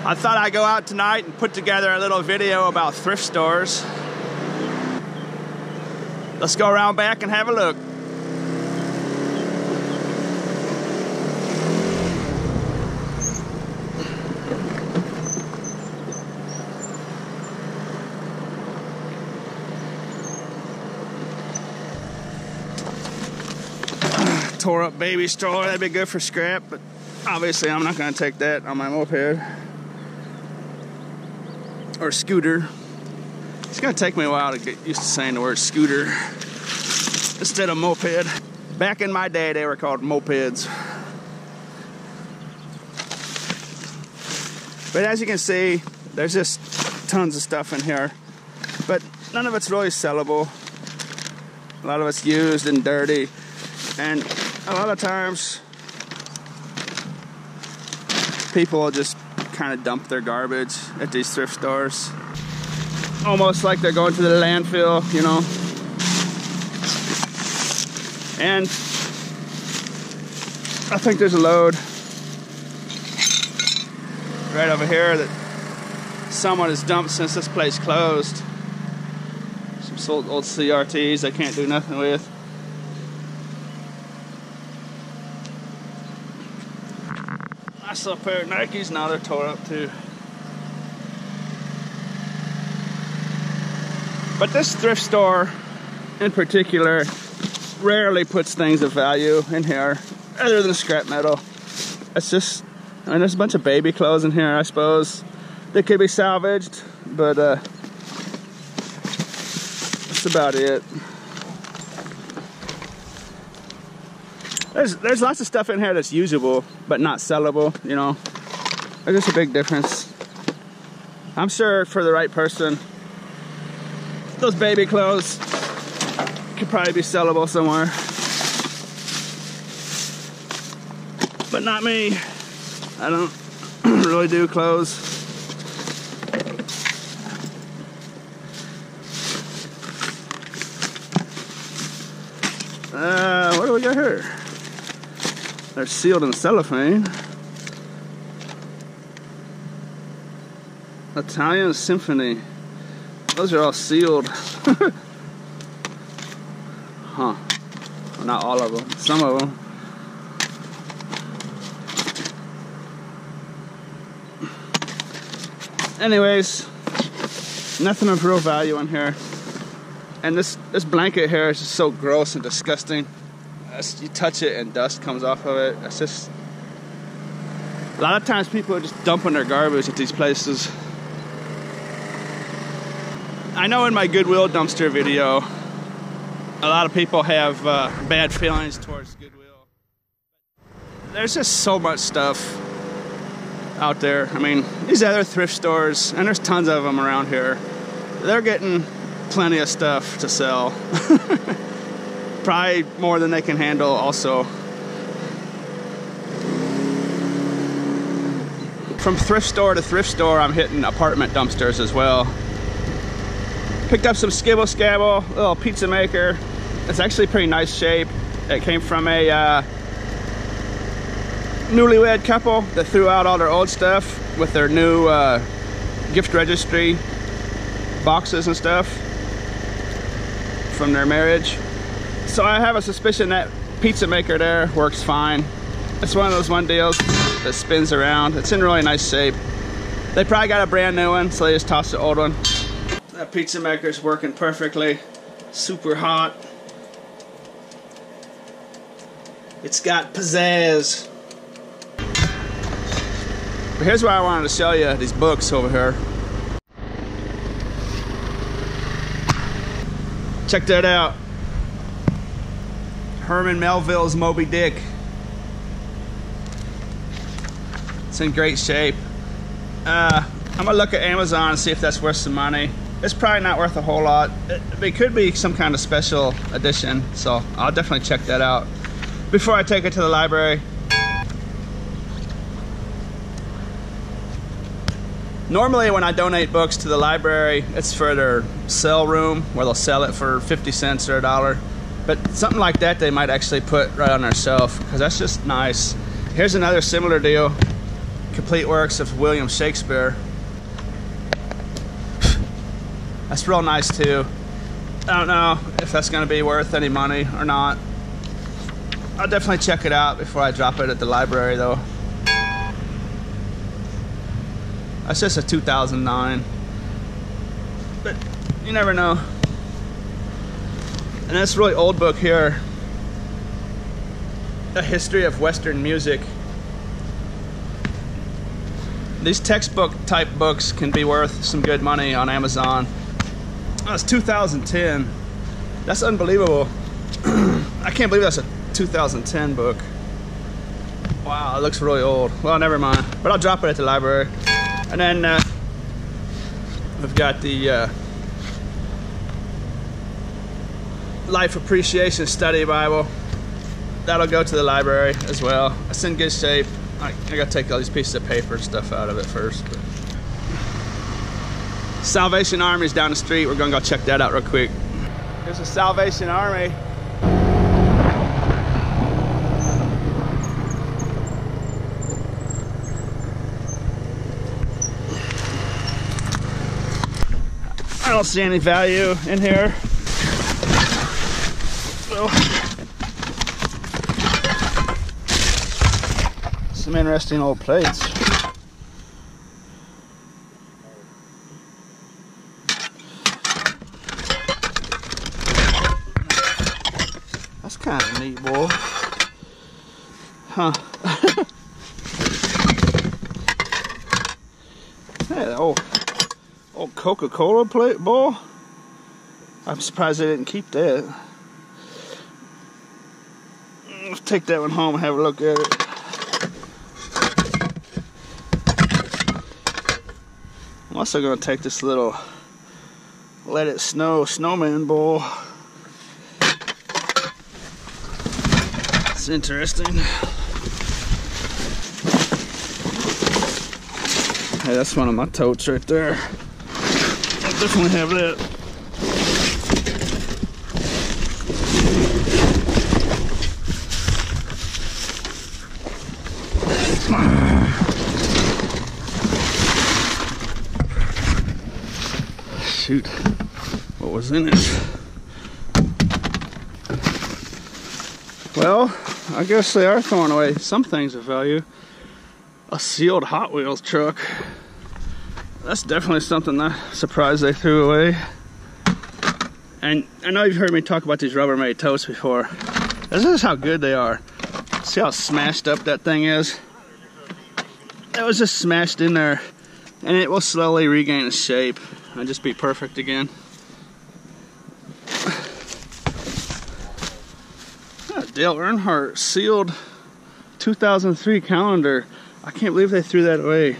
I thought I'd go out tonight and put together a little video about thrift stores. Let's go around back and have a look. Tore up baby stroller, that'd be good for scrap, but obviously I'm not going to take that on my moped or scooter. It's going to take me a while to get used to saying the word scooter instead of moped. Back in my day they were called mopeds. But as you can see, there's just tons of stuff in here, but none of it's really sellable. A lot of it's used and dirty, and a lot of times people will just kind of dump their garbage at these thrift stores, almost like they're going to the landfill, you know. And I think there's a load right over here that someone has dumped since this place closed. Some old CRTs they can't do nothing with. Nice little pair of Nikes, now they're tore up too. But this thrift store in particular rarely puts things of value in here other than scrap metal. It's just, I mean, there's a bunch of baby clothes in here, I suppose. They could be salvaged, but that's about it. There's lots of stuff in here that's usable, but not sellable, you know. There's just a big difference. I'm sure for the right person, those baby clothes could probably be sellable somewhere. But not me. I don't really do clothes. What do we got here? They're sealed in cellophane. Italian Symphony. Those are all sealed. Huh. Well, not all of them. Some of them. Anyways, nothing of real value in here. And this blanket here is just so gross and disgusting. You touch it and dust comes off of it. It's just, a lot of times people are just dumping their garbage at these places. I know in my Goodwill dumpster video, a lot of people have bad feelings towards Goodwill. There's just so much stuff out there. I mean, these other thrift stores, and there's tons of them around here, they're getting plenty of stuff to sell. Probably more than they can handle also. From thrift store to thrift store, I'm hitting apartment dumpsters as well. Picked up some skibble scabble, little pizza maker. It's actually pretty nice shape. It came from a newlywed couple that threw out all their old stuff with their new gift registry boxes and stuff from their marriage. So I have a suspicion that pizza maker there works fine. It's one of those deals that spins around. It's in really nice shape. They probably got a brand new one, so they just tossed the old one. That pizza maker's working perfectly. Super hot. It's got pizzazz. But here's why I wanted to show you these books over here. Check that out. Herman Melville's Moby Dick. It's in great shape. I'm gonna look at Amazon and see if that's worth some money. It's probably not worth a whole lot. It could be some kind of special edition, so I'll definitely check that out before I take it to the library. Normally when I donate books to the library, it's for their sell room where they'll sell it for 50 cents or $1. But something like that they might actually put right on their shelf, because that's just nice. Here's another similar deal. complete works of William Shakespeare. That's real nice too. I don't know if that's going to be worth any money or not. I'll definitely check it out before I drop it at the library though. That's just a 2009. But you never know. And this really old book here, A History of Western Music. These textbook type books can be worth some good money on Amazon. Oh, it's 2010. That's unbelievable. I can't believe that's a 2010 book. Wow, it looks really old. Well, never mind. But I'll drop it at the library. And then we've got the Life Appreciation Study Bible. That'll go to the library as well. It's in good shape. I gotta take all these pieces of paper and stuff out of it first. But Salvation Army's down the street. We're gonna go check that out real quick. Here's the Salvation Army. I don't see any value in here. So, some interesting old plates. That's kind of neat, boy. Huh. Hey, old Coca-Cola plate, boy. I'm surprised they didn't keep that. Let's take that one home and have a look at it. I'm also gonna take this little Let It Snow snowman bowl. It's interesting. Hey, that's one of my totes right there. I'll definitely have that. Shoot, what was in it? Well, I guess they are throwing away some things of value. A sealed Hot Wheels truck. That's definitely something I'm surprised they threw away. And I know you've heard me talk about these Rubbermaid totes before. This is how good they are. See how smashed up that thing is? It was just smashed in there, and it will slowly regain its shape and just be perfect again. Dale Earnhardt sealed 2003 calendar. I can't believe they threw that away.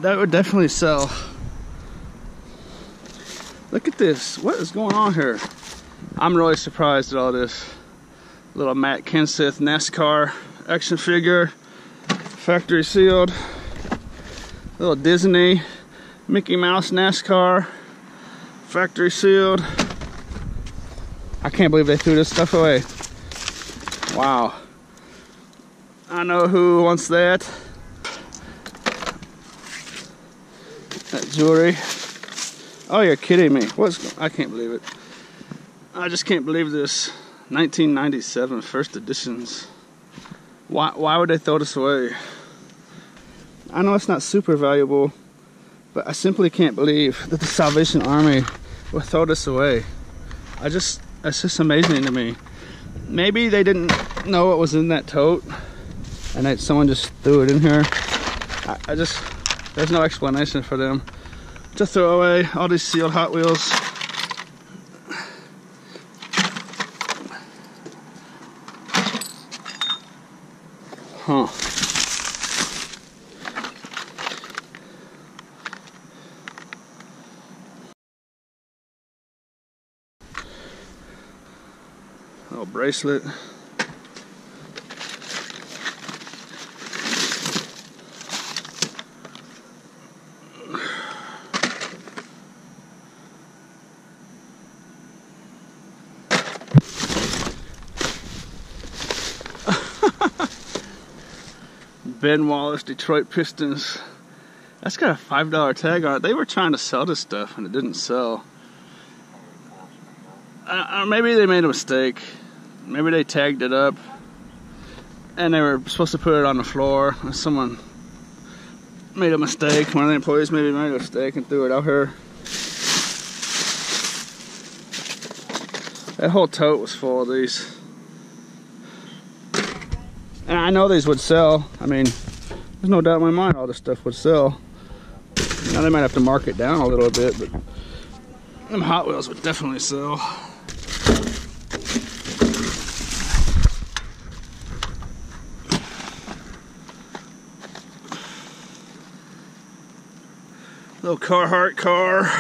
That would definitely sell. Look at this. What is going on here? I'm really surprised at all this. Little Matt Kenseth NASCAR action figure. Factory sealed. Little Disney Mickey Mouse NASCAR. Factory sealed. I can't believe they threw this stuff away. Wow. I know who wants that. That jewelry. Oh, you're kidding me. I can't believe it. I just can't believe this. 1997 first editions. Why would they throw this away? I know it's not super valuable, but I simply can't believe that the Salvation Army would throw this away. It's just amazing to me. Maybe they didn't know what was in that tote, and that someone just threw it in here. There's no explanation for them to throw away all these sealed Hot Wheels. Huh. Little bracelet. Ben Wallace Detroit Pistons. That's got a $5 tag on it. They were trying to sell this stuff and it didn't sell. Maybe they made a mistake. Maybe they tagged it up and they were supposed to put it on the floor. Someone made a mistake. One of the employees maybe made a mistake and threw it out here. That whole tote was full of these. And I know these would sell. I mean, there's no doubt in my mind all this stuff would sell. Now they might have to mark it down a little bit, but them Hot Wheels would definitely sell. Little Carhartt car.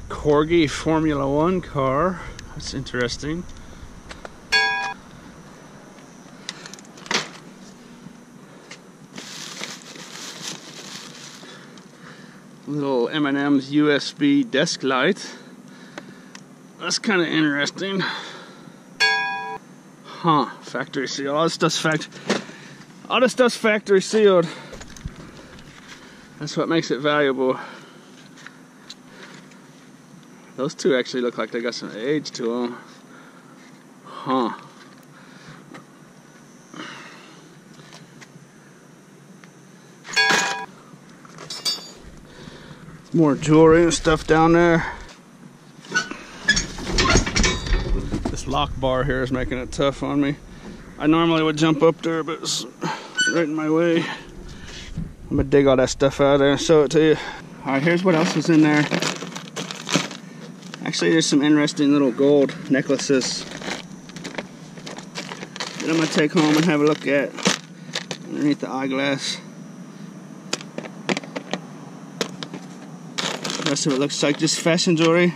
Corgi Formula One car. That's interesting. Little M&M's USB desk light. That's kind of interesting. Huh, factory sealed. All this stuff's factory sealed. That's what makes it valuable. Those two actually look like they got some age to them. Huh. More jewelry and stuff down there. This lock bar here is making it tough on me. I normally would jump up there, but it's right in my way. I'm gonna dig all that stuff out of there and show it to you. Alright, here's what else was in there. Actually, there's some interesting little gold necklaces that I'm gonna take home and have a look at underneath the eyeglass. The rest of it looks like just fashion jewelry.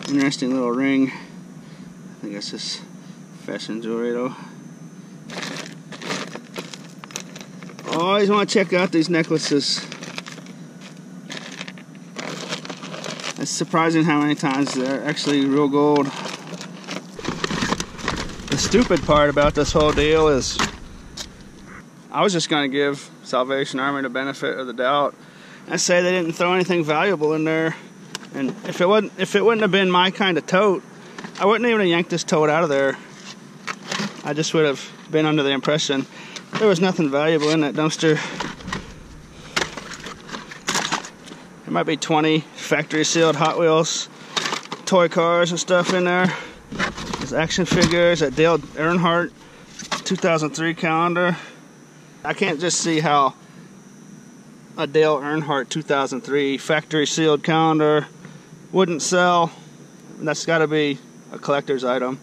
Interesting little ring. I think that's just fashion jewelry though. Always want to check out these necklaces. It's surprising how many times they're actually real gold. The stupid part about this whole deal is I was just going to give Salvation Army the benefit of the doubt and say they didn't throw anything valuable in there. And if it wouldn't have been my kind of tote, I wouldn't even have yanked this tote out of there. I just would have been under the impression there was nothing valuable in that dumpster. There might be 20 factory sealed Hot Wheels toy cars and stuff in there. There's action figures, that Dale Earnhardt 2003 calendar. I can't just see how a Dale Earnhardt 2003 factory sealed calendar wouldn't sell. That's got to be a collector's item.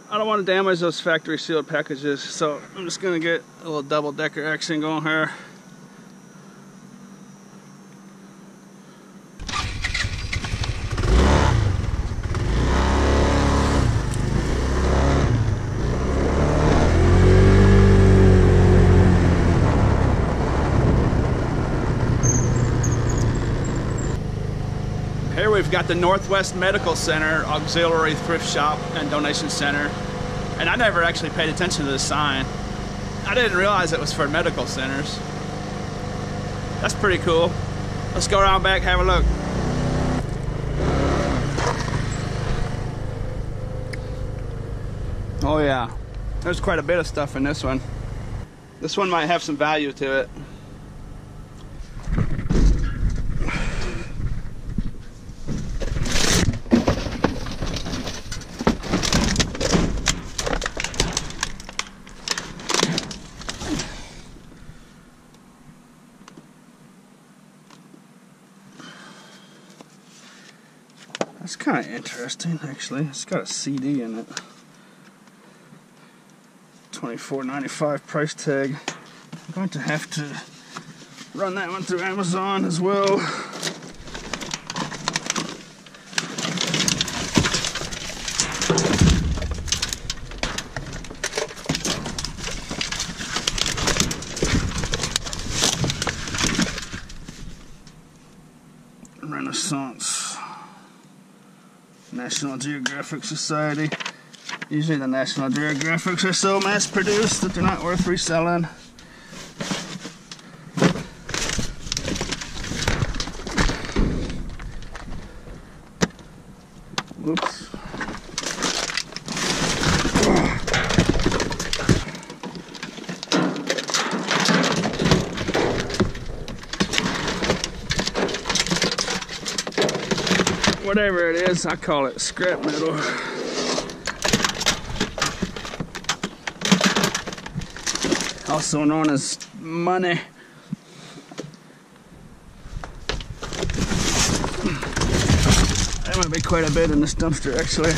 I don't want to damage those factory sealed packages, so I'm just going to get a little double decker action going here. Here we've got the Northwest Medical Center Auxiliary Thrift Shop and Donation Center, and I never actually paid attention to this sign. I didn't realize it was for medical centers. That's pretty cool. Let's go around back, have a look. Oh yeah, there's quite a bit of stuff in this one. This one might have some value to it. That's kind of interesting, actually. It's got a CD in it. $24.95 price tag. I'm going to have to run that one through Amazon as well. Renaissance. National Geographic Society. Usually the National Geographics are so mass-produced that they're not worth reselling. Oops. Whatever it is, I call it scrap metal. Also known as money. There might be quite a bit in this dumpster, actually.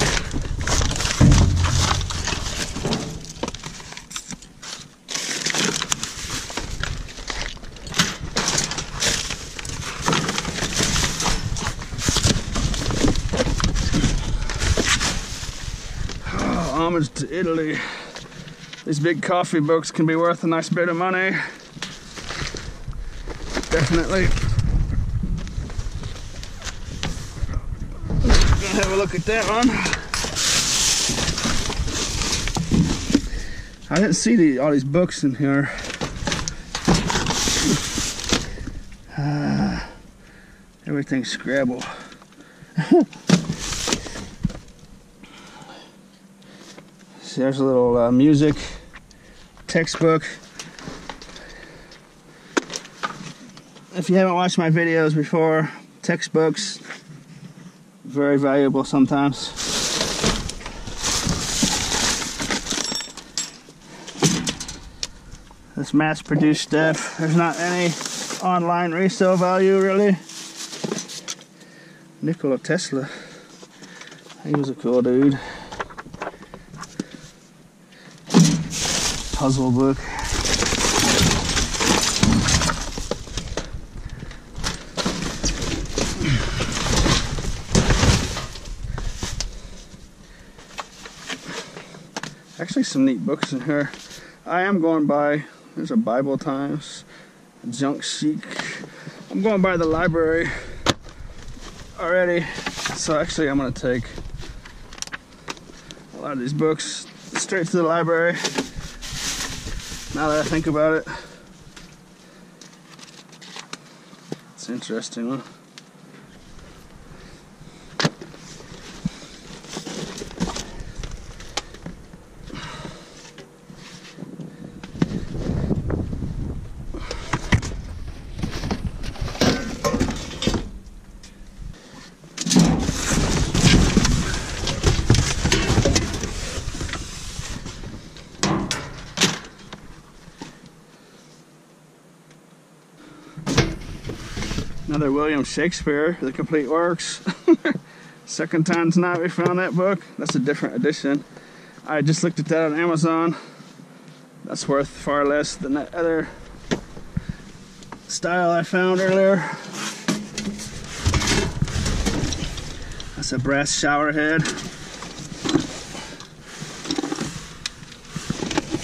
Homage to Italy. These big coffee books can be worth a nice bit of money. Definitely. Gonna have a look at that one. I didn't see all these books in here. Everything's Scrabble. See, there's a little music textbook. If you haven't watched my videos before, textbooks, very valuable sometimes. This mass-produced stuff, there's not any online resale value really. Nikola Tesla, he was a cool dude. Puzzle book. Actually some neat books in here. I am going by, there's a Bible Times, a Junk Chic. I'm going by the library already. So actually I'm going to take a lot of these books straight to the library. Now that I think about it, it's interesting, huh? Another William Shakespeare, The Complete Works. Second time tonight we found that book. That's a different edition. I just looked at that on Amazon. That's worth far less than that other style I found earlier. That's a brass shower head.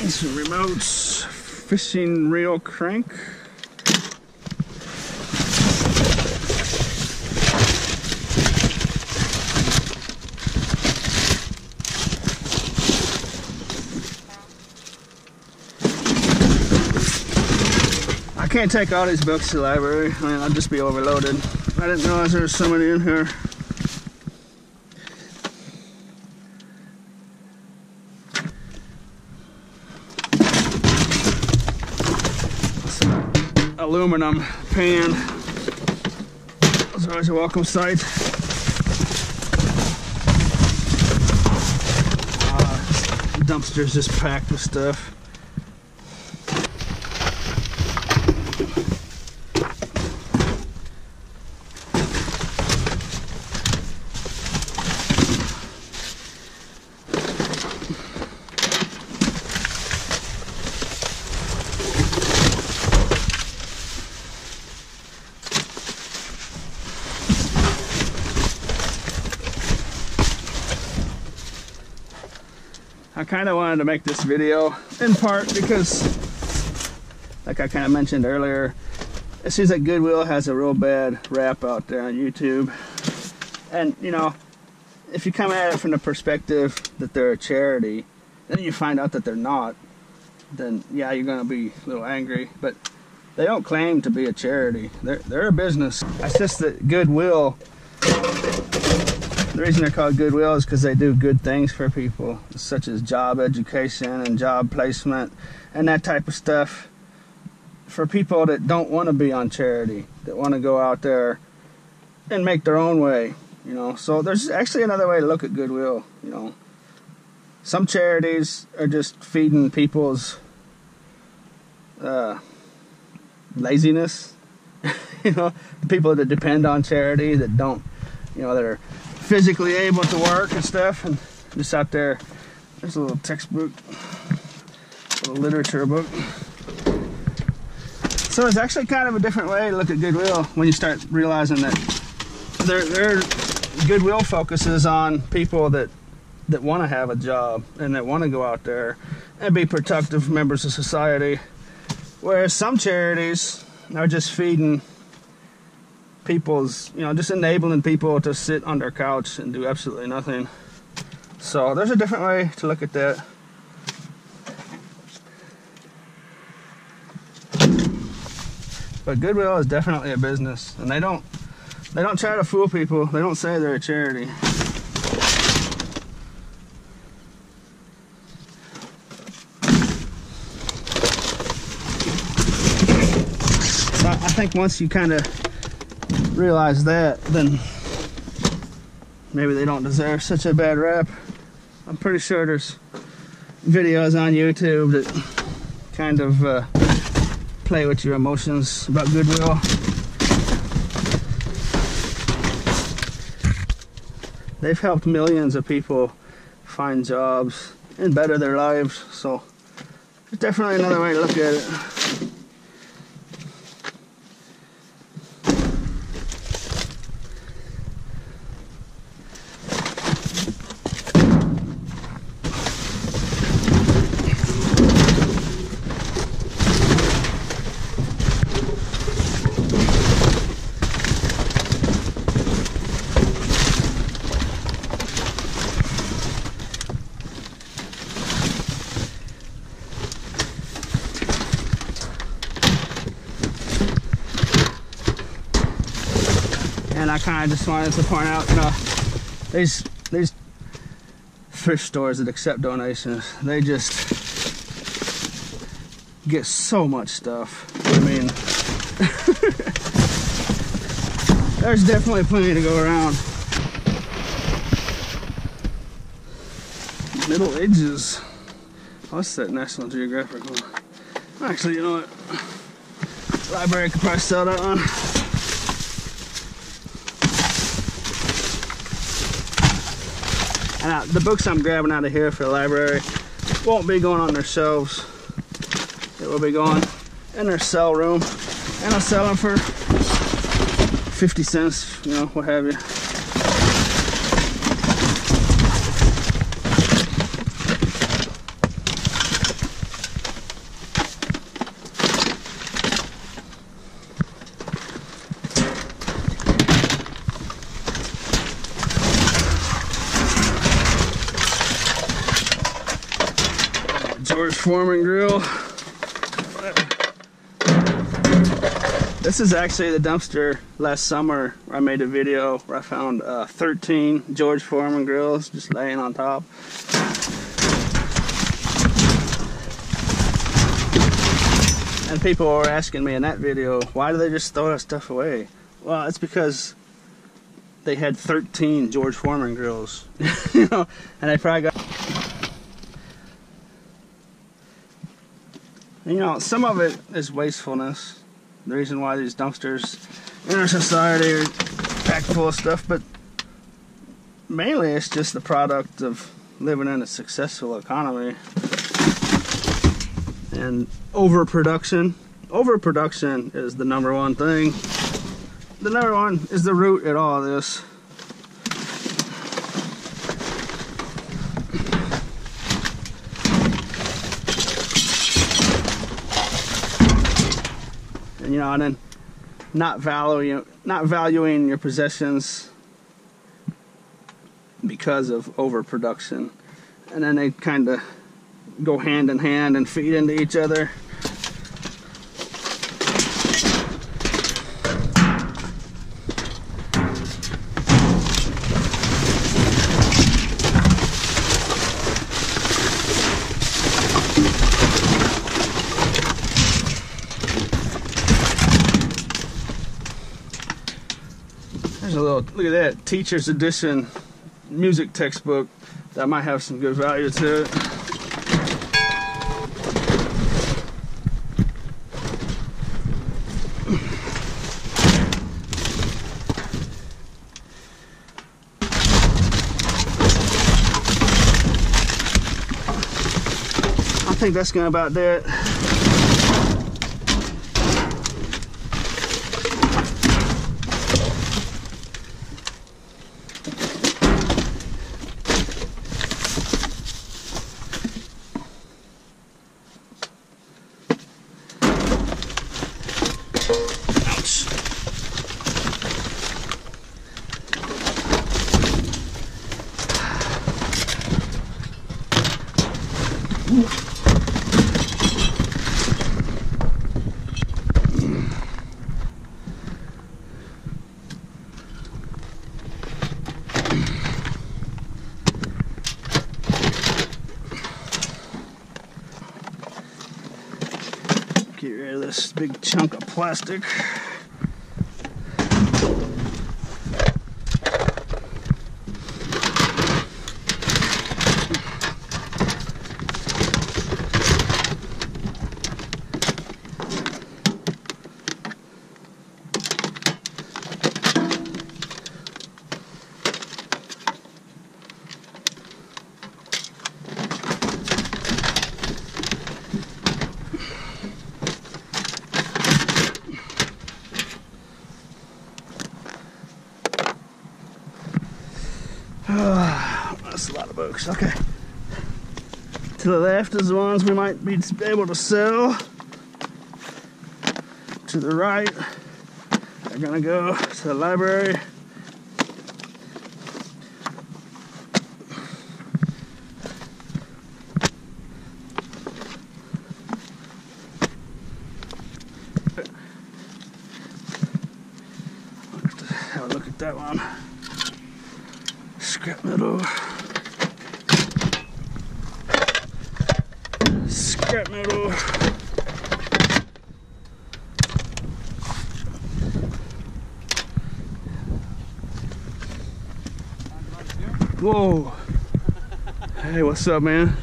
And some remotes. Fishing reel crank. I can't take all these books to the library. I mean, I'll just be overloaded. I didn't realize there was so many in here. Some aluminum pan. That's always a welcome sight. Dumpster's just packed with stuff. I kind of wanted to make this video in part because, like I kind of mentioned earlier, it seems like Goodwill has a real bad rap out there on YouTube. And, you know, if you come at it from the perspective that they're a charity, then you find out that they're not, then yeah, you're going to be a little angry. But they don't claim to be a charity. They're a business. It's just that Goodwill, the reason they're called Goodwill is because they do good things for people, such as job education and job placement and that type of stuff, for people that don't want to be on charity, that want to go out there and make their own way, you know. So there's actually another way to look at Goodwill, you know. Some charities are just feeding people's laziness, you know, the people that depend on charity, that don't, you know, that are physically able to work and stuff, and just out there. There's a little textbook, a little literature book. So it's actually kind of a different way to look at Goodwill when you start realizing that their Goodwill focuses on people that want to have a job and that want to go out there and be productive members of society, whereas some charities are just feeding people's, you know, just enabling people to sit on their couch and do absolutely nothing. So there's a different way to look at that. But Goodwill is definitely a business, and they don't try to fool people. They don't say they're a charity. So I think once you kind of realize that, then maybe they don't deserve such a bad rap. I'm pretty sure there's videos on YouTube that kind of play with your emotions about Goodwill. They've helped millions of people find jobs and better their lives, so there's definitely another way to look at it. And I kind of just wanted to point out, you know, these thrift stores that accept donations, they just get so much stuff. I mean, there's definitely plenty to go around. Middle Ages. What's that National Geographic one? Actually, you know what? Library could probably sell that one. And the books I'm grabbing out of here for the library won't be going on their shelves. It will be going in their sell room, and I'll sell them for 50 cents, you know, what have you. George Foreman grill. This is actually the dumpster last summer where I made a video where I found 13 George Foreman grills just laying on top. And people were asking me in that video, why do they just throw that stuff away? Well, it's because they had 13 George Foreman grills, you know, and they probably got. You know, some of it is wastefulness. The reason why these dumpsters in our society are packed full of stuff, but mainly it's just the product of living in a successful economy. And overproduction. Overproduction is the number one thing. The number one is the root at all of this. You know, and then not valuing your possessions because of overproduction, and then they kind of go hand in hand and feed into each other. There's a little, look at that, teacher's edition music textbook that might have some good value to it. I think that's gonna about do it. Get rid of this big chunk of plastic. That's a lot of books. Okay. To the left is the ones we might be able to sell. To the right, they're gonna go to the library. Have a look at that one. Scrap metal. Scrap metal. Whoa. Hey, what's up, man?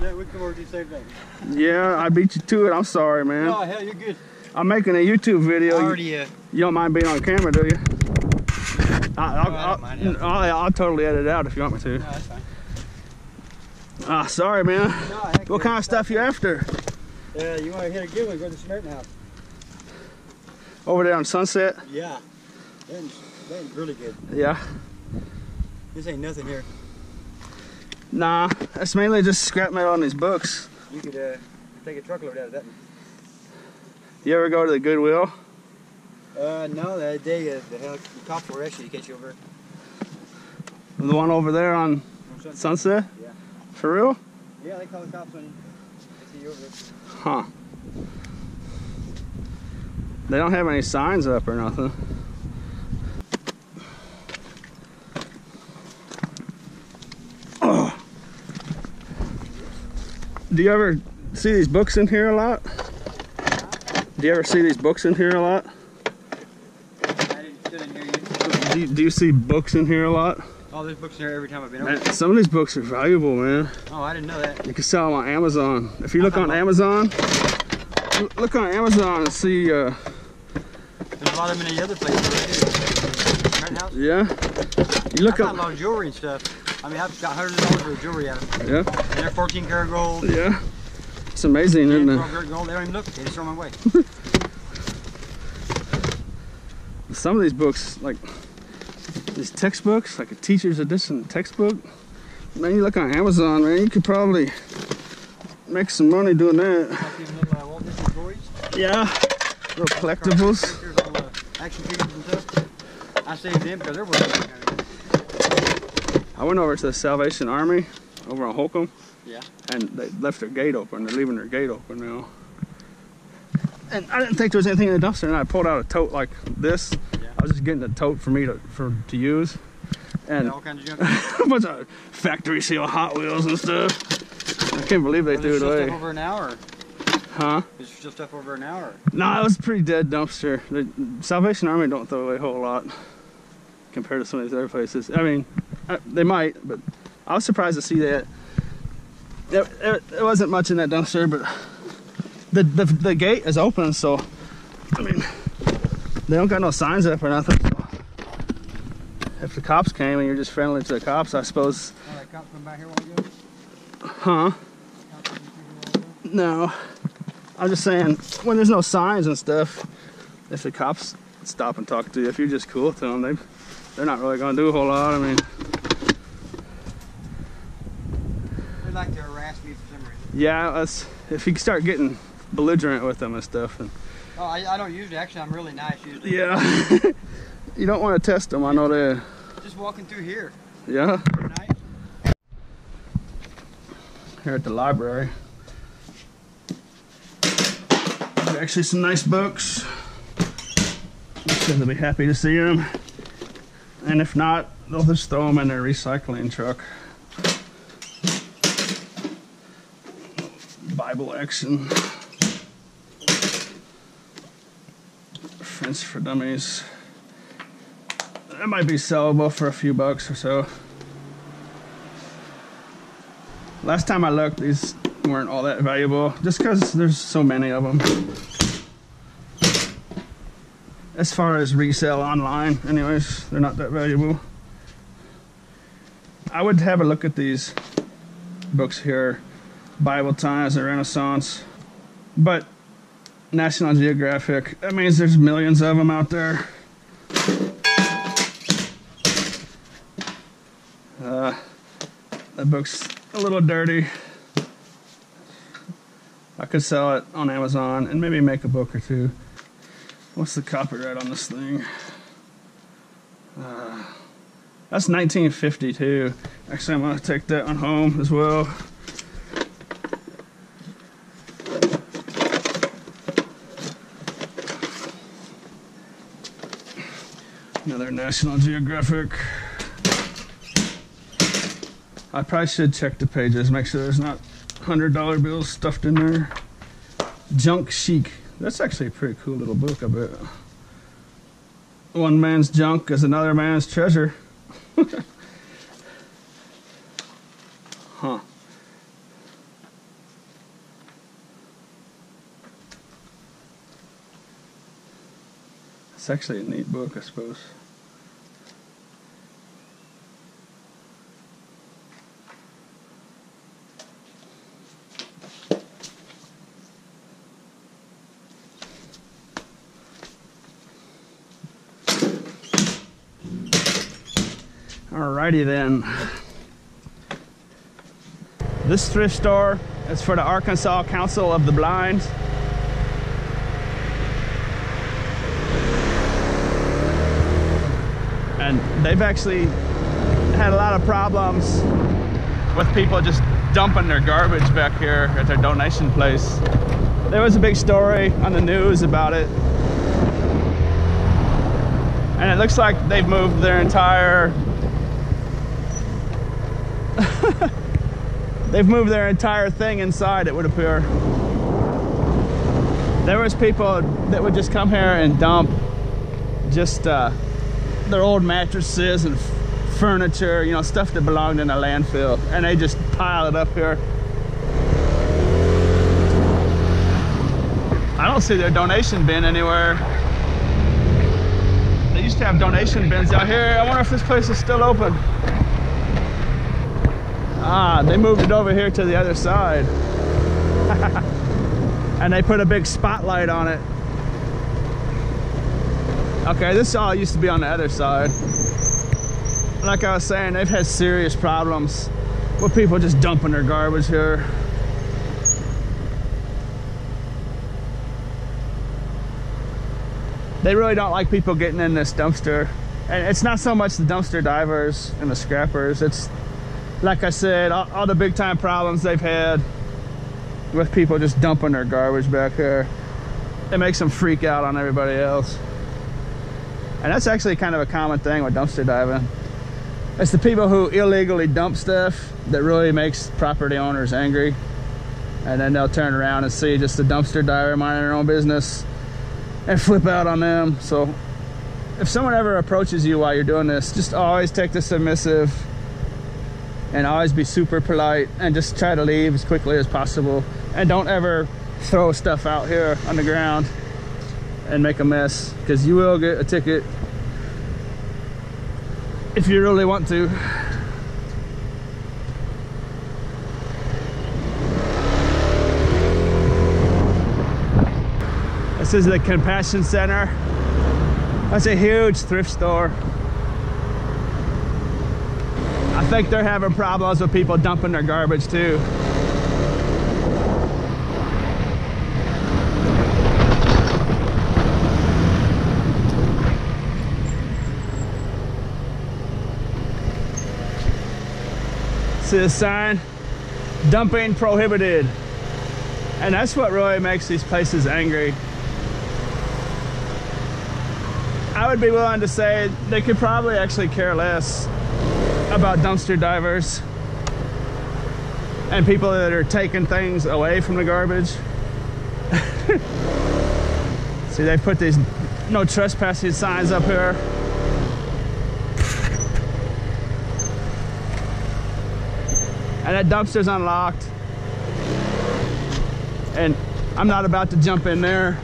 Yeah, we come over to the same thing. Yeah, I beat you to it. I'm sorry, man. Oh, hell, you're good. I'm making a YouTube video. Already, you don't mind being on camera, do you? I'll totally edit it out if you want me to. No, that's fine. Sorry, man. No, What kind of stuff you after? Yeah, you want to hit a good one, go to the Samaritan House. Over there on Sunset? Yeah. They're really good. Yeah. This ain't nothing here. Nah, that's mainly just scrap metal on these books. You could take a truckload out of that one. You ever go to the Goodwill? No, that day the cops were actually catch you over. The one over there on Sunset? Yeah. For real? Yeah, they call the cops when they see you over there. Huh. They don't have any signs up or nothing. Oh. Do you ever see these books in here a lot? Do you ever see these books in here a lot? I didn't sit in here yet. Do you see books in here a lot? Oh, there's books in here every time I've been over. Man, some of these books are valuable, man. Oh, I didn't know that. You can sell them on Amazon. If you look on Amazon, look on Amazon and see. There's a lot of them in the other places. Right? House? Yeah. You look I up. found a lot of jewelry and stuff. I mean, I've got hundreds of dollars worth of jewelry out of them. Yeah. And they're 14 karat gold. Yeah. It's amazing, isn't it? 12 karat gold. They don't even look. They just throw them away. Some of these books, like these textbooks, like a teacher's edition textbook, man, you look on Amazon, man, you could probably make some money doing that. Like these little Walt Disney toys. Yeah, little collectibles. Pictures on action figures and stuff. I saved them because they're worth it. I went over to the Salvation Army over on Holcomb. Yeah. And they left their gate open. They're leaving their gate open now. And I didn't think there was anything in the dumpster, and I pulled out a tote like this. Yeah. I was just getting a tote for me to use. And all kinds of junk. a bunch of factory seal Hot Wheels and stuff. I can't believe they threw it away. Stuff over an hour. Huh? Is there still stuff over an hour? No, it was a pretty dead dumpster. The Salvation Army don't throw away a whole lot compared to some of these other places. I mean, they might, but I was surprised to see that. It wasn't much in that dumpster, but the gate is open, so I mean, they don't got no signs up or nothing. So if the cops came and you're just friendly to the cops, I suppose. Oh, that cops come back here while ago? Huh? No. I'm just saying, when there's no signs and stuff, if the cops stop and talk to you, if you're just cool to them, they're not really gonna do a whole lot. I mean, they like to harass me for some reason. yeah, if you start getting belligerent with them and stuff. And, oh, I don't usually. Actually, I'm really nice usually. yeah. You don't want to test them. I know they. Just walking through here. Yeah. Nice. Here at the library. Actually, some nice books. They'll be happy to see them. And if not, they'll just throw them in their recycling truck. Bible action. Fence for Dummies. That might be sellable for a few bucks or so. Last time I looked, these weren't all that valuable, just because there's so many of them. As far as resale online, anyways, they're not that valuable. I would have a look at these books here, Bible Times and Renaissance, but National Geographic, that means there's millions of them out there. That book's a little dirty. I could sell it on Amazon and maybe make a book or two. What's the copyright on this thing? That's 1952. Actually, I'm gonna take that one home as well. Another National Geographic. I probably should check the pages, make sure there's not $100 bills stuffed in there. Junk Chic. That's actually a pretty cool little book, I bet. One man's junk is another man's treasure. Huh. It's actually a neat book, I suppose. Alrighty then. This thrift store is for the Arkansas Council of the Blind. And they've actually had a lot of problems with people just dumping their garbage back here at their donation place. There was a big story on the news about it. And it looks like they've moved their entire they've moved their entire thing inside, it would appear. There was people that would just come here and dump just their old mattresses and furniture, you know, stuff that belonged in a landfill, and they just pile it up here. I don't see their donation bin anywhere. They used to have donation bins out here. I wonder if this place is still open. Ah, they moved it over here to the other side. And they put a big spotlight on it. Okay, this all used to be on the other side. Like I was saying, they've had serious problems with people just dumping their garbage here. they really don't like people getting in this dumpster. And it's not so much the dumpster divers and the scrappers. It's, like I said, all the big time problems they've had with people just dumping their garbage back there. It makes them freak out on everybody else. And that's actually kind of a common thing with dumpster diving. It's the people who illegally dump stuff that really makes property owners angry. And then they'll turn around and see just a dumpster diver minding their own business and flip out on them. So if someone ever approaches you while you're doing this, just always take the submissive and always be super polite and just try to leave as quickly as possible. And don't ever throw stuff out here on the ground and make a mess, because you will get a ticket if you really want to. This is the Compassion Center. That's a huge thrift store. I think they're having problems with people dumping their garbage too. See the sign? Dumping prohibited. And that's what really makes these places angry. I would be willing to say they could probably actually care less about dumpster divers and people that are taking things away from the garbage. See, they put these no trespassing signs up here. And that dumpster's unlocked. And I'm not about to jump in there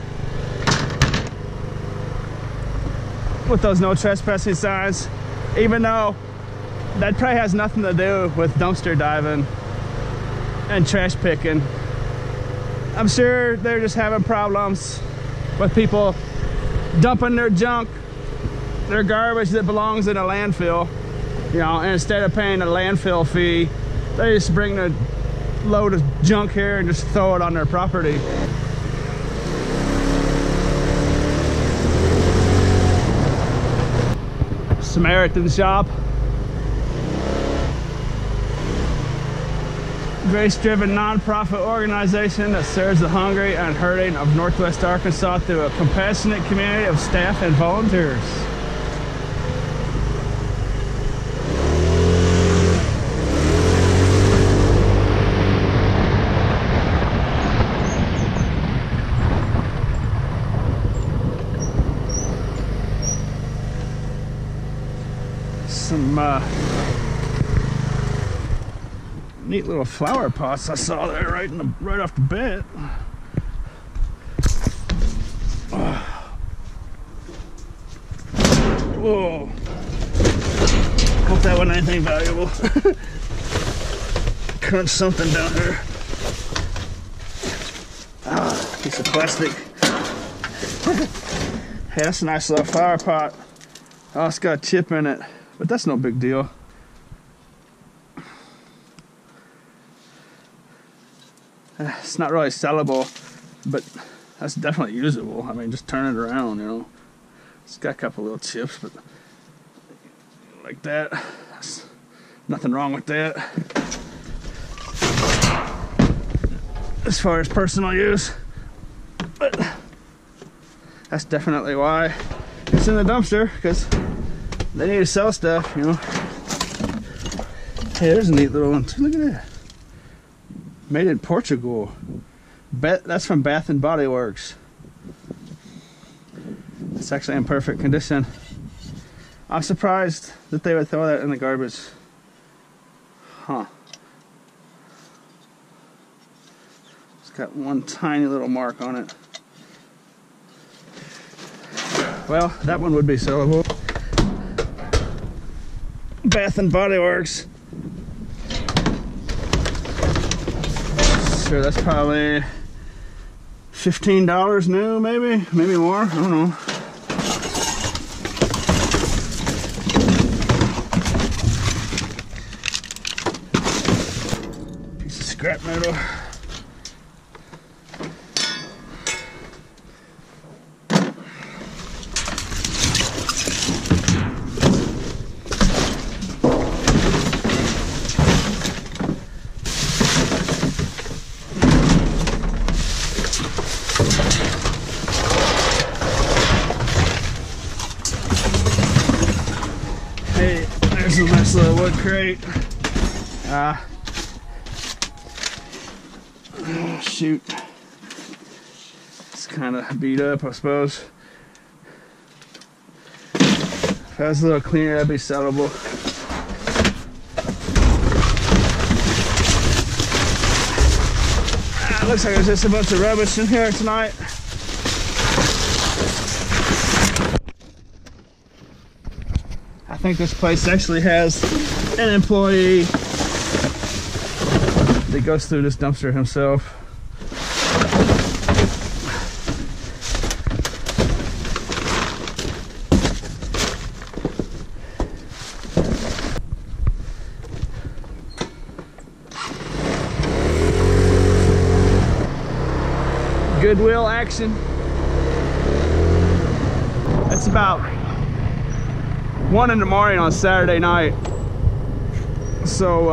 with those no trespassing signs, even though that probably has nothing to do with dumpster diving and trash picking. I'm sure they're just having problems with people dumping their junk, their garbage that belongs in a landfill, you know, and instead of paying a landfill fee, they just bring a load of junk here and just throw it on their property. Samaritan Shop. Grace-driven nonprofit organization that serves the hungry and hurting of Northwest Arkansas through a compassionate community of staff and volunteers. Some neat little flower pots I saw there right off the bat. Whoa! Hope that wasn't anything valuable. Crunch something down here. Ah, piece of plastic. Hey, that's a nice little flower pot. Oh, it's got a chip in it, but that's no big deal. It's not really sellable, but that's definitely usable. I mean, just turn it around, you know. It's got a couple little chips, but like that. There's nothing wrong with that. As far as personal use, but that's definitely why it's in the dumpster, because they need to sell stuff, you know. Hey, there's a neat little one too. Look at that. Made in Portugal. That's from Bath and Body Works. It's actually in perfect condition. I'm surprised that they would throw that in the garbage. Huh. It's got one tiny little mark on it. Well, that one would be sellable. Bath and Body Works. Sure, that's probably $15 new, maybe more. I don't know. Piece of scrap metal. Nice little wood crate. Oh, shoot. It's kind of beat up, I suppose. If I was a little cleaner, that'd be sellable. Looks like there's just a bunch of rubbish in here tonight. I think this place actually has an employee that goes through this dumpster himself. Goodwill action. It's about 1 in the morning on Saturday night, so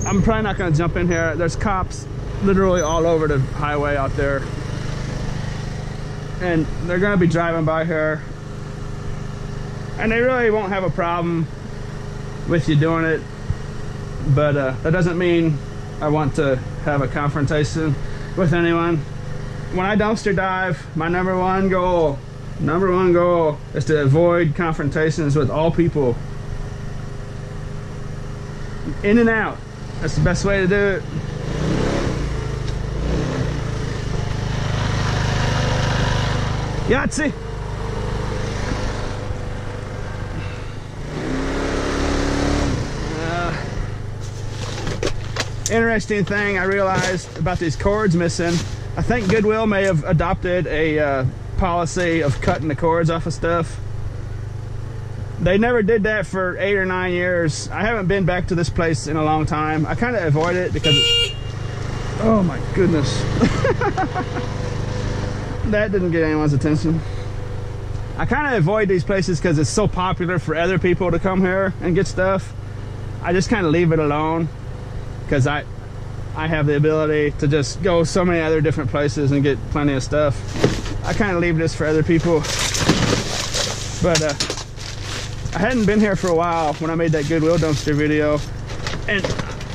I'm probably not going to jump in here. There's cops literally all over the highway out there, and they're going to be driving by here, and they really won't have a problem with you doing it, but that doesn't mean I want to have a confrontation with anyone. When I dumpster dive, my number one goal is to avoid confrontations with all people. In and out. That's the best way to do it. Yahtzee! Interesting thing I realized about these cords missing. I think Goodwill may have adopted a policy of cutting the cords off of stuff. They never did that for 8 or 9 years. I haven't been back to this place in a long time. I kind of avoid it because oh my goodness. That didn't get anyone's attention. I kind of avoid these places because it's so popular for other people to come here and get stuff. I just kind of leave it alone because I have the ability to just go so many other different places and get plenty of stuff. I kind of leave this for other people. But I hadn't been here for a while when I made that Goodwill dumpster video. And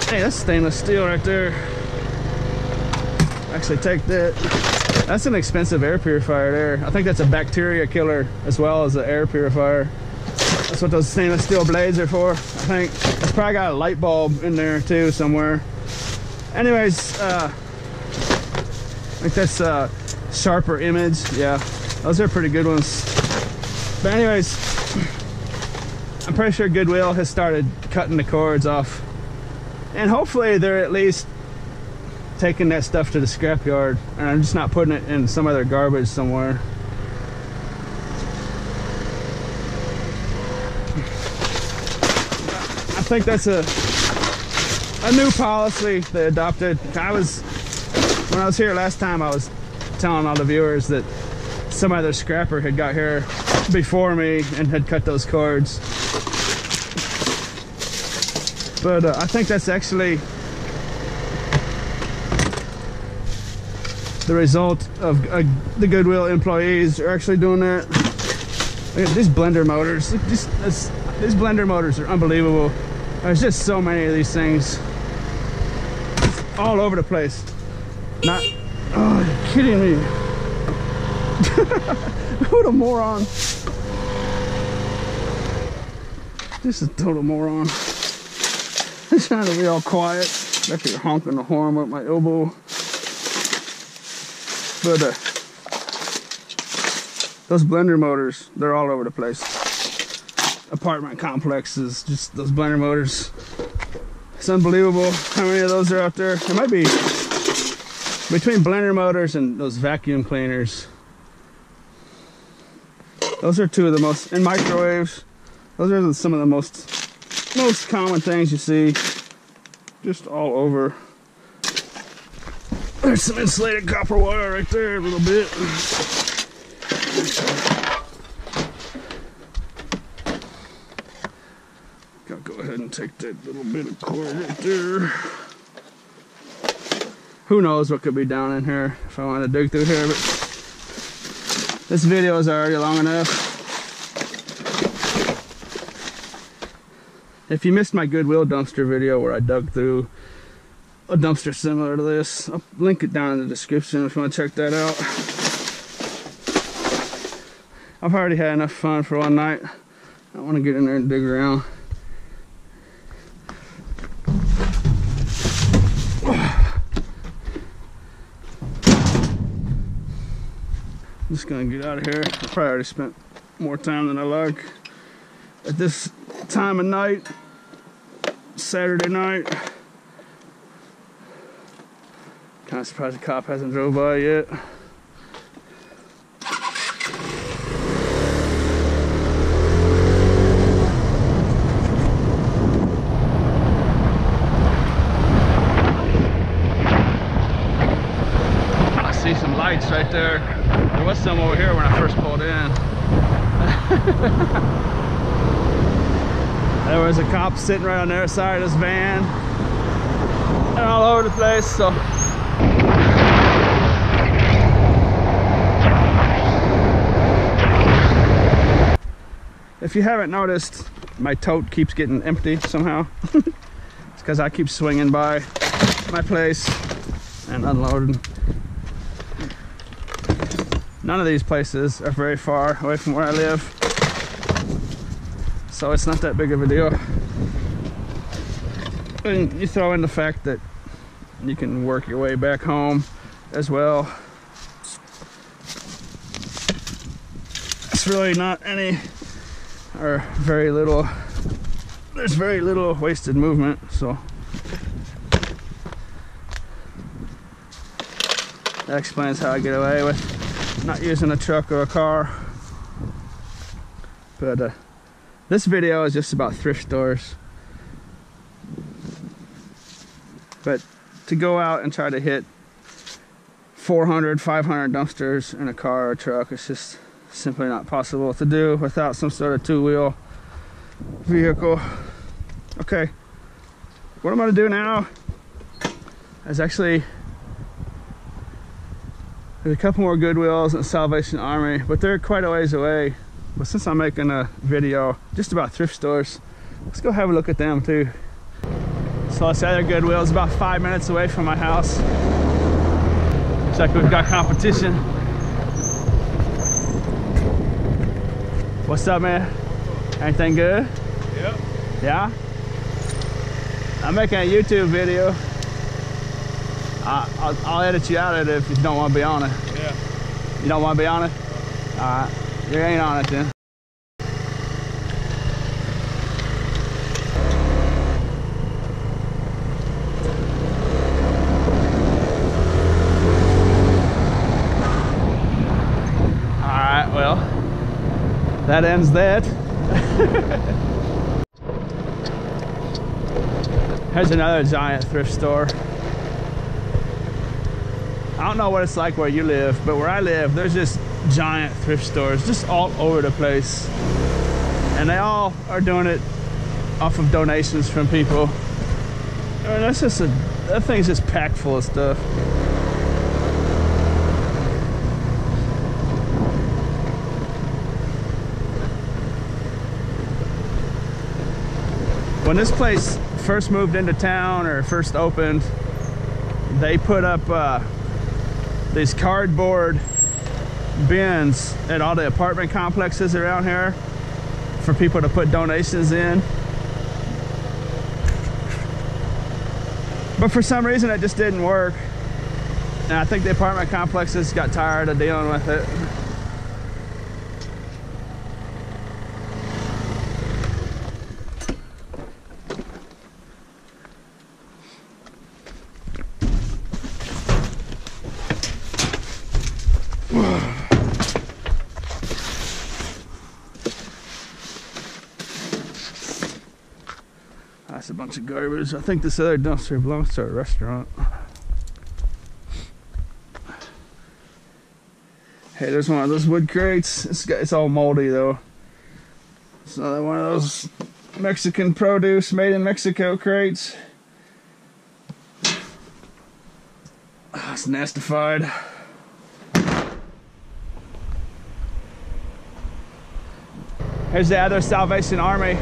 hey, that's stainless steel right there. Actually, take that. That's an expensive air purifier there. I think that's a bacteria killer as well as an air purifier. That's what those stainless steel blades are for. I think it's probably got a light bulb in there too somewhere. Anyways, I think that's a sharper image. Yeah, those are pretty good ones. But anyways, I'm pretty sure Goodwill has started cutting the cords off. And hopefully they're at least taking that stuff to the scrapyard and I'm just not putting it in some other garbage somewhere. I think that's a new policy they adopted. When I was here last time, I was telling all the viewers that some other scrapper had got here before me and had cut those cords. But I think that's actually the result of the Goodwill employees are actually doing that. Look at these blender motors. These blender motors are unbelievable. There's just so many of these things all over the place. Oh, you're kidding me. What a moron. This is a total moron. I'm trying to be all quiet. Back here honking the horn with my elbow. But those blender motors, they're all over the place. Apartment complexes, just those blender motors. It's unbelievable how many of those are out there. It might be between blender motors and those vacuum cleaners. Those are two of the most, and microwaves. Those are some of the most common things you see just all over. There's some insulated copper wire right there a little bit. Gotta go ahead and take that little bit of cord right there. Who knows what could be down in here if I want to dig through here, but this video is already long enough. If you missed my Goodwill dumpster video where I dug through a dumpster similar to this, I'll link it down in the description if you want to check that out. I've already had enough fun for one night. I want to get in there and dig around. I'm just gonna get out of here. I probably already spent more time than I like at this time of night, Saturday night. Kind of surprised the cop hasn't drove by yet. I see some lights right there. There was some over here when I first pulled in. There was a cop sitting right on the other side of this van and all over the place. So if you haven't noticed, my tote keeps getting empty somehow. It's because I keep swinging by my place and unloading. None of these places are very far away from where I live, so it's not that big of a deal. And you throw in the fact that you can work your way back home as well. It's really not any or very little, there's very little wasted movement, so that explains how I get away with not using a truck or a car. But this video is just about thrift stores. But to go out and try to hit 400, 500 dumpsters in a car or a truck, it's just simply not possible to do without some sort of two-wheel vehicle. Okay, what I'm gonna do now is actually, there's a couple more Goodwills and a Salvation Army, but they're quite a ways away. But since I'm making a video just about thrift stores, let's go have a look at them too. So this other Goodwill is about 5 minutes away from my house. Looks like we've got competition. What's up, man? Anything good? Yep. Yeah? I'm making a YouTube video. I'll edit you out of it if you don't want to be on it. Yeah. You don't want to be on it? Alright. You ain't on it then. Alright, well, that ends that. Here's another giant thrift store. I don't know what it's like where you live, but where I live, there's just giant thrift stores just all over the place. And they all are doing it off of donations from people. I mean, that's just that thing's just packed full of stuff. When this place first moved into town or first opened, they put up these cardboard bins at all the apartment complexes around here for people to put donations in. But for some reason it just didn't work. And I think the apartment complexes got tired of dealing with it. That's a bunch of garbage. I think this other dumpster belongs to a restaurant. Hey, there's one of those wood crates. It's all moldy though. It's another one of those Mexican produce made in Mexico crates. It's nastified. Here's the other Salvation Army.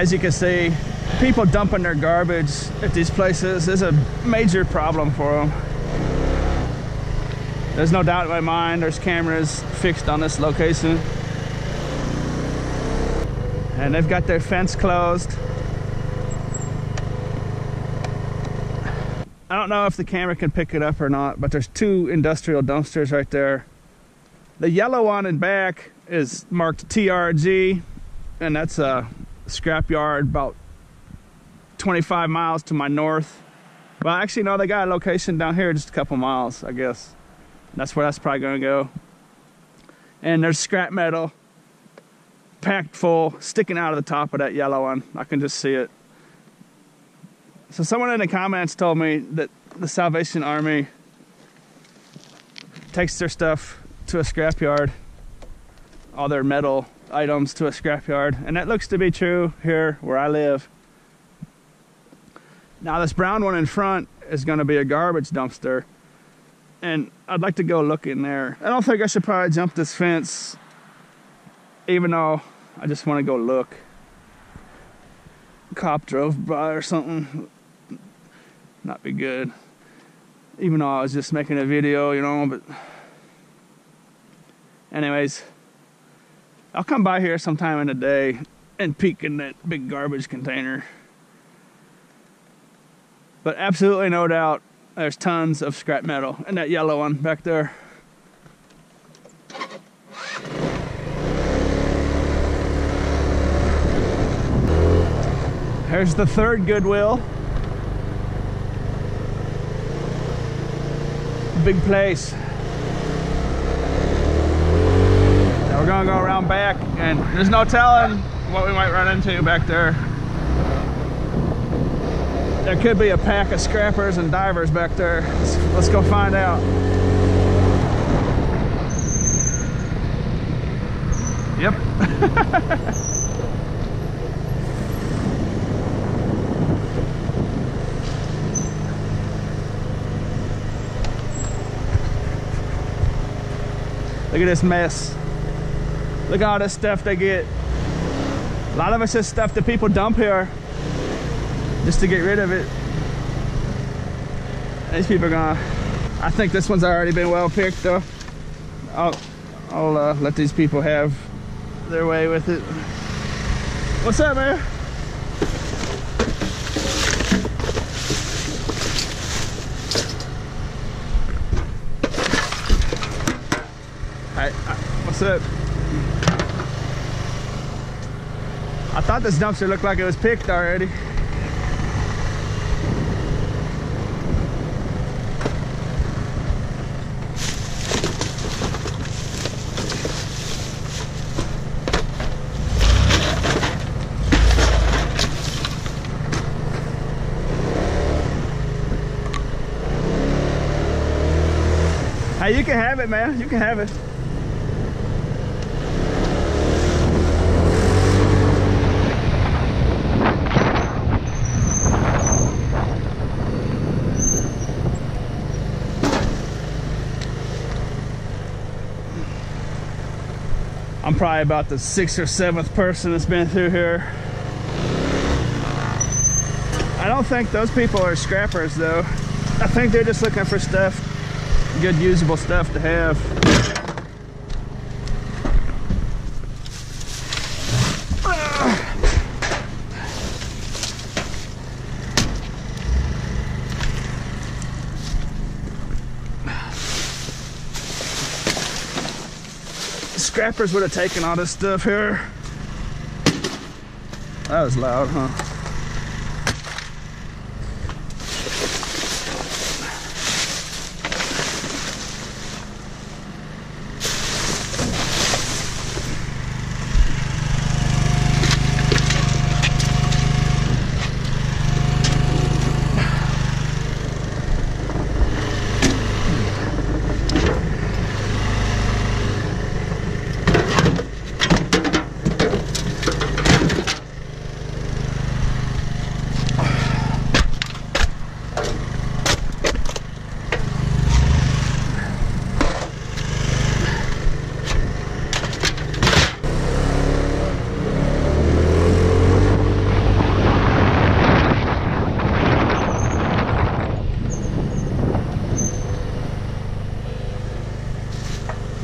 as you can see, people dumping their garbage at these places is a major problem for them. There's no doubt in my mind there's cameras fixed on this location. And they've got their fence closed. I don't know if the camera can pick it up or not, but there's 2 industrial dumpsters right there. The yellow one in back is marked TRG, and that's a scrapyard about 25 miles to my north. Well, actually, no, they got a location down here just a couple miles, I guess. That's where that's probably gonna go. And there's scrap metal packed full, sticking out of the top of that yellow one. I can just see it. So someone in the comments told me that the Salvation Army takes their stuff to a scrapyard, all their metal items to a scrapyard, and that looks to be true here where I live. Now this brown one in front is going to be a garbage dumpster, and I'd like to go look in there. I don't think I should probably jump this fence, even though I just want to go look. Cop drove by or something. Not be good. Even though I was just making a video, you know, but anyways, I'll come by here sometime in the day and peek in that big garbage container. But absolutely no doubt there's tons of scrap metal in that yellow one back there. Here's the 3rd Goodwill. Big place. Now we're gonna go around back, and there's no telling what we might run into back there. There could be a pack of scrappers and divers back there. Let's go find out. Yep. Look at this mess. Look at all this stuff they get. A lot of it's just stuff that people dump here just to get rid of it. These people are gonna, I think this one's already been well picked though. I'll let these people have their way with it. What's up, man? What's up? I thought this dumpster looked like it was picked already. Hey, you can have it, man. You can have it. I'm probably about the 6th or 7th person that's been through here. I don't think those people are scrappers though. I think they're just looking for stuff, good usable stuff to have. Scrappers would have taken all this stuff here. That was loud, huh?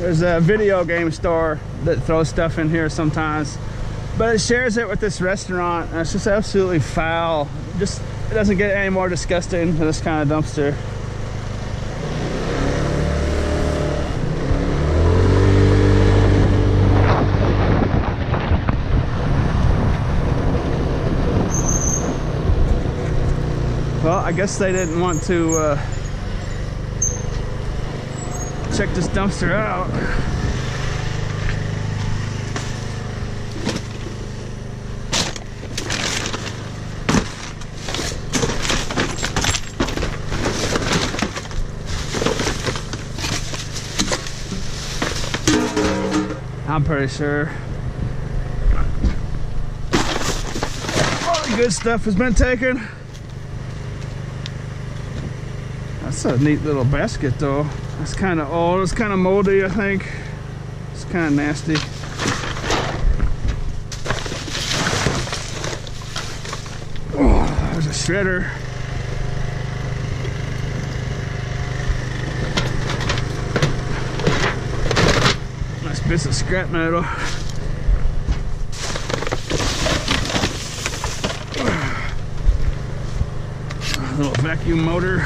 There's a video game store that throws stuff in here sometimes, but it shares it with this restaurant, and it's just absolutely foul. Just, it doesn't get any more disgusting than this kind of dumpster. Well, I guess they didn't want to check this dumpster out. I'm pretty sure all the good stuff has been taken. That's a neat little basket though. It's kind of old, it's kind of moldy, I think. It's kind of nasty. Oh, there's a shredder. Nice bits of scrap metal. A little vacuum motor.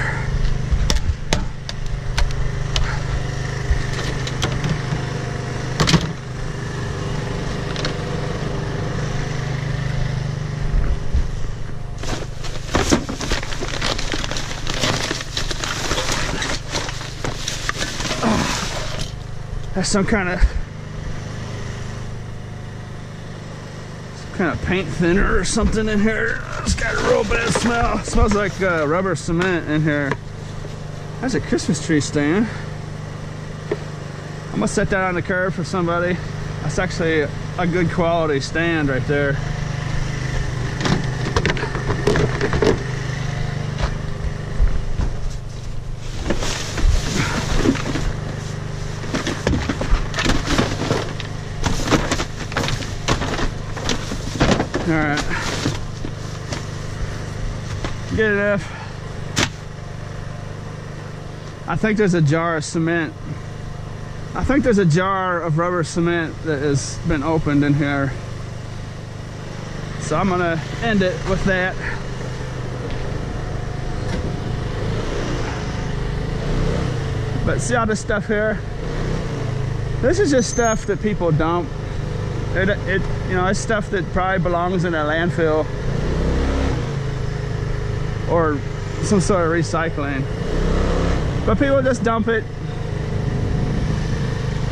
There's some kind of paint thinner or something in here. It's got a real bad smell. It smells like rubber cement in here. That's a Christmas tree stand. I'm gonna set that on the curb for somebody. That's actually a good quality stand right there. Alright. Good enough. I think there's a jar of cement. I think there's a jar of rubber cement that has been opened in here. So I'm gonna end it with that. But see all this stuff here? This is just stuff that people dump. You know, it's stuff that probably belongs in a landfill or some sort of recycling. But people just dump it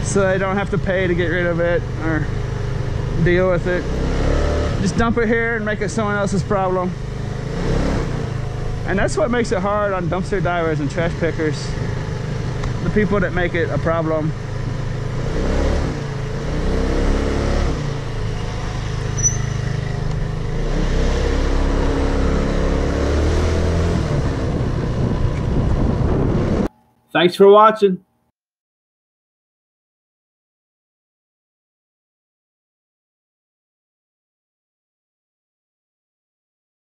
so they don't have to pay to get rid of it or deal with it. Just dump it here and make it someone else's problem. And that's what makes it hard on dumpster divers and trash pickers. The people that make it a problem. Thanks for watching.